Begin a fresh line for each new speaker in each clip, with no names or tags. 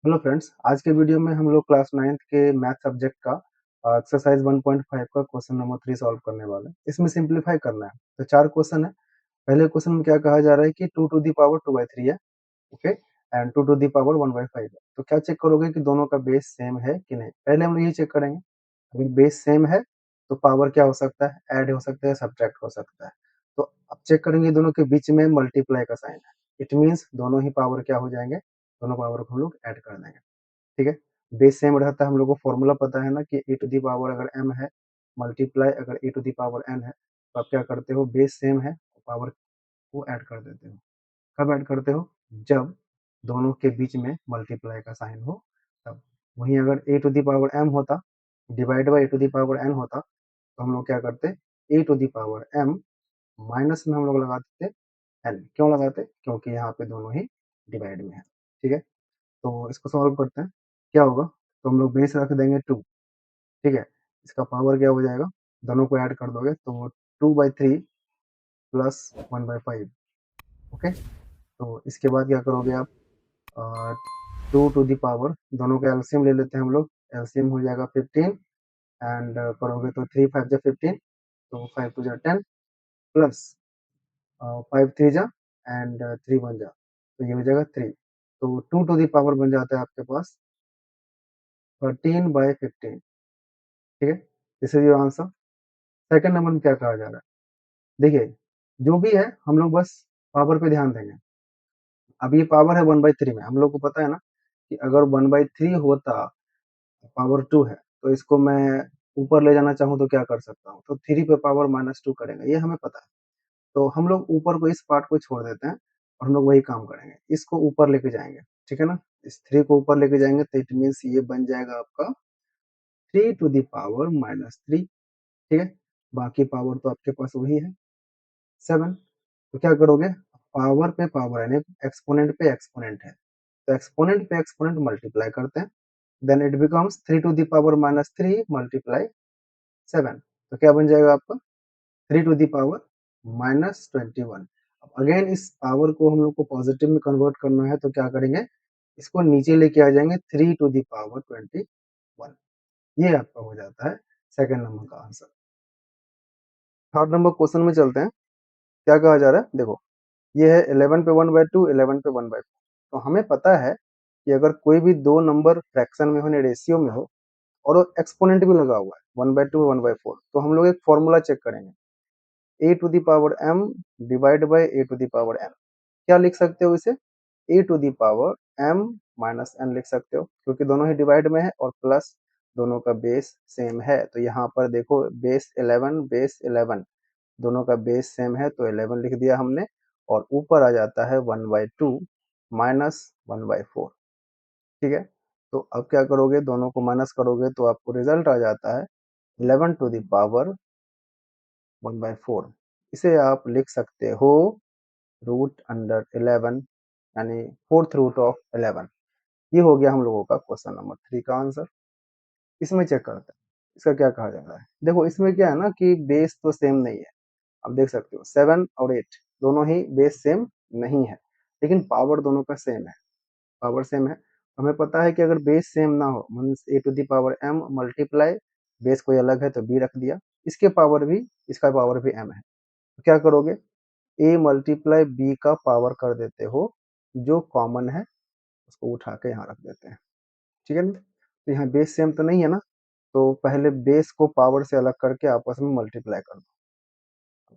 Hello friends, आज के video में हम लोग क्लास 9th के मैथ सब्जेक्ट का एक्सरसाइज 1.5 का क्वेश्चन नंबर 3 सॉल्व करने वाले हैं। इसमें सिंपलीफाई करना है। तो 4 क्वेश्चन है। पहले क्वेश्चन में क्या कहा जा रहा है कि 2 टू द पावर 2/3 है, okay, and 2 to the power 1/5 है। तो क्या चेक करोगे कि दोनों का बेस सेम है कि नहीं। पहले हम लोग ये चेक करेंगे, अगर बेस सेम है तो पावर क्या हो सकता है, ऐड हो सकता है, सब्ट्रैक्ट हो सकता है। तो अब चेक करेंगे दोनों के बीच में मल्टीप्लाई का साइन है। इट मीन्स दोनों ही पावर क्या हो जाएंगे, दोनों पावर को हम लोग ऐड कर देंगे। ठीक है, बेस सेम रहता है। हम लोग को फॉर्मूला पता है ना कि ए टू दी पावर अगर m है, मल्टीप्लाई अगर a to the power n है, तो आप क्या करते हो, बेस सेम है तो पावर को ऐड कर देते हो। कब ऐड करते हो, जब दोनों के बीच में मल्टीप्लाई का साइन हो तब। वहीं अगर a to the power m होता, divide by a to the power n होता, तो हम लोग क्या करते, a to the power m minus में हम लोग लगा देते n। क्यों लगाते, क्योंकि यहाँ पे दोनों ही डिवाइड में है। ठीक है, तो इसको सॉल्व करते हैं। क्या होगा, तो हम लोग बेस रख देंगे 2। ठीक है, इसका पावर क्या हो जाएगा, दोनों को ऐड कर दोगे तो 2/3 प्लस 1/5। ओके, तो इसके बाद क्या करोगे आप, 2 टू द पावर, दोनों का एलसीएम ले लेते हैं हम लोग। एलसीएम हो जाएगा 15 एंड करोगे तो 3 5 जा 15, तो 5 2 जा 10 प्लस 5 3 जा एंड 3 1 जा, तो ये हो जाएगा 3। तो 2 टू द पावर बन जाता है आपके पास 13/15। ठीक है, this is your answer. Second number में क्या कहा जा रहा है, देखिए जो भी है हम लोग बस पावर पे ध्यान देंगे। अब ये पावर है 1/3 में, हम लोग को पता है ना कि अगर 1/3 होता, पावर 2 है, तो इसको मैं ऊपर ले जाना चाहूँ तो क्या कर सकता हूँ, तो 3 पे पावर -2 करेंगे, ये हमें पता है। तो हम लोग ऊपर को इस पार्ट को छोड़ देते हैं और हम लोग वही काम करेंगे, इसको ऊपर लेके जाएंगे। ठीक है ना, इस 3 को ऊपर लेके जाएंगे तो इट मीन्स ये बन जाएगा आपका 3 टू द पावर -3। ठीक है, बाकी पावर तो आपके पास वही है 7। तो क्या करोगे, पावर पे पावर यानी एक्सपोनेंट पे एक्सपोनेंट है, तो एक्सपोनेंट पे एक्सपोनेंट मल्टीप्लाई करते हैं, then it becomes 3 to the power -3 multiply 7। तो क्या बन जाएगा आपका 3 टू द पावर -21। अब अगेन इस पावर को हम लोग को पॉजिटिव में कन्वर्ट करना है, तो क्या करेंगे, इसको नीचे लेके आ जाएंगे 3 टू द पावर 21। ये आपका हो जाता है सेकंड नंबर का आंसर। थर्ड नंबर क्वेश्चन में चलते हैं। क्या कहा जा रहा है, देखो ये है 11 पे 1/2, 11 पे 1/4। तो हमें पता है कि अगर कोई भी दो नंबर फ्रैक्शन में हो, रेशियो में हो, और एक्सपोनेंट भी लगा हुआ है 1/2 1/4, तो हम लोग एक फॉर्मूला चेक करेंगे, a to the power m divide by a to the power n। क्या लिख सकते हो इसे, a to the power m minus n लिख सकते हो, क्योंकि दोनों ही डिवाइड में है और प्लस दोनों का बेस सेम है। तो यहाँ पर देखो बेस 11 बेस 11, दोनों का बेस सेम है तो 11 लिख दिया हमने, और ऊपर आ जाता है 1/2 माइनस 1/4। ठीक है, तो अब क्या करोगे, दोनों को माइनस करोगे तो आपको रिजल्ट आ जाता है 11 टू द पावर 1/4। इसे आप लिख सकते हो रूट अंडर 11, यानी फोर्थ रूट ऑफ 11। ये हो गया हम लोगों का क्वेश्चन नंबर 3 का आंसर। इसमें चेक करते हैं, इसका क्या कहा जा रहा है। देखो इसमें क्या है ना कि बेस तो सेम नहीं है। आप देख सकते हो 7 और 8 दोनों ही बेस सेम नहीं है, लेकिन पावर दोनों का सेम है। पावर सेम है, हमें पता है कि अगर बेस सेम ना हो, means A to the power m multiply, base कोई अलग है तो b रख दिया, इसके पावर भी, इसका पावर भी m है। तो क्या करोगे, a मल्टीप्लाई b का पावर कर देते हो, जो कॉमन है उसको उठा के यहाँ रख देते हैं। ठीक है ना, तो यहाँ बेस सेम तो नहीं है ना, तो पहले बेस को पावर से अलग करके आपस में मल्टीप्लाई कर दो।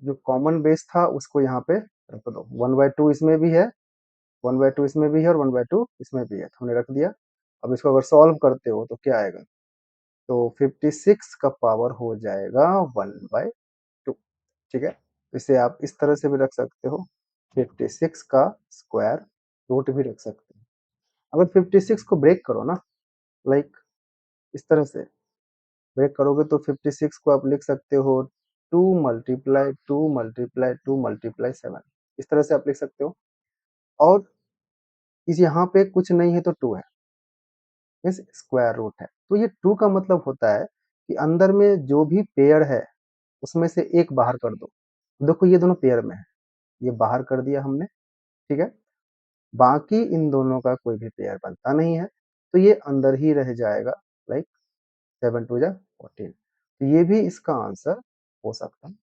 जो कॉमन बेस था उसको यहाँ पे रख दो, 1/2 इसमें भी है, 1/2 इसमें भी है और 1/2 इसमें भी है, तो हमने रख दिया। अब इसको अगर सॉल्व करते हो तो क्या आएगा, तो 56 का पावर हो जाएगा 1/2। ठीक है, तो इसे आप इस तरह से भी रख सकते हो, 56 का स्क्वायर रूट भी रख सकते हो। अगर 56 को ब्रेक करो ना, लाइक इस तरह से ब्रेक करोगे तो 56 को आप लिख सकते हो 2 मल्टीप्लाई 2 मल्टीप्लाई 2 मल्टीप्लाई 7। इस तरह से आप लिख सकते हो। और इस यहाँ पे कुछ नहीं है तो 2 है, मीन्स स्क्वायर रूट है। तो ये 2 का मतलब होता है कि अंदर में जो भी पेयर है उसमें से एक बाहर कर दो। देखो ये दोनों पेयर में है, ये बाहर कर दिया हमने। ठीक है, बाकी इन दोनों का कोई भी पेयर बनता नहीं है, तो ये अंदर ही रह जाएगा, लाइक 7 टू जा 14। तो ये भी इसका आंसर हो सकता है।